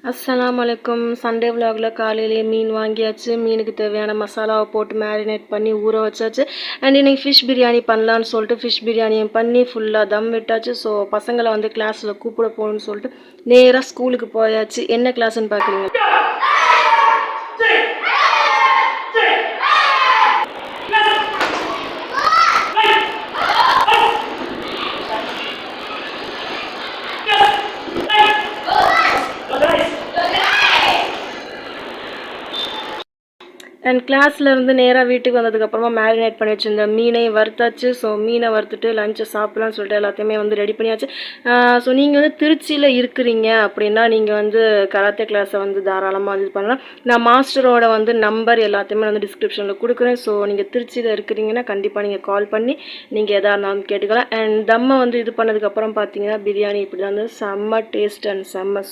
அஸ்ஸலாமலைக்கும். Sunday விலாகில் காலையிலேயே மீன் வாங்கியாச்சு. மீனுக்கு தேவையான மசாலாவை போட்டு மேரினேட் பண்ணி ஊற வச்சாச்சு. அண்ட் இன்றைக்கி ஃபிஷ் பிரியாணி பண்ணலான்னு சொல்லிட்டு ஃபிஷ் பிரியாணியும் பண்ணி ஃபுல்லாக தம் விட்டாச்சு. ஸோ பசங்களை வந்து கிளாஸில் கூப்பிட போகணுன்னு சொல்லிட்டு நேராக ஸ்கூலுக்கு போயாச்சு. என்ன கிளாஸ்ன்னு பார்க்குறீங்க? அண்ட் கிளாஸ்லேருந்து நேராக வீட்டுக்கு வந்ததுக்கப்புறமா மேரினேட் பண்ணி வச்சுருந்த மீனையும் வறுத்தாச்சு. ஸோ மீனை வறுத்துட்டு லஞ்சை சாப்பிட்லான்னு சொல்லிட்டு எல்லாத்தையுமே வந்து ரெடி பண்ணியாச்சு. ஸோ நீங்கள் வந்து திருச்சியில் இருக்கிறீங்க அப்படின்னா நீங்கள் வந்து கராத்தே கிளாஸை வந்து தாராளமாக இது பண்ணலாம். நான் மாஸ்டரோட வந்து நம்பர் எல்லாத்தையுமே வந்து டிஸ்கிரிப்ஷனில் கொடுக்குறேன். ஸோ நீங்கள் திருச்சியில் இருக்கிறீங்கன்னா கண்டிப்பாக நீங்கள் கால் பண்ணி நீங்கள் எதாக இருந்தாலும் கேட்டுக்கலாம். அண்ட் தம்மை வந்து இது பண்ணதுக்கப்புறம் பார்த்தீங்கன்னா பிரியாணி இப்படி தான் வந்து செம்ம டேஸ்ட் அண்ட் செம்ம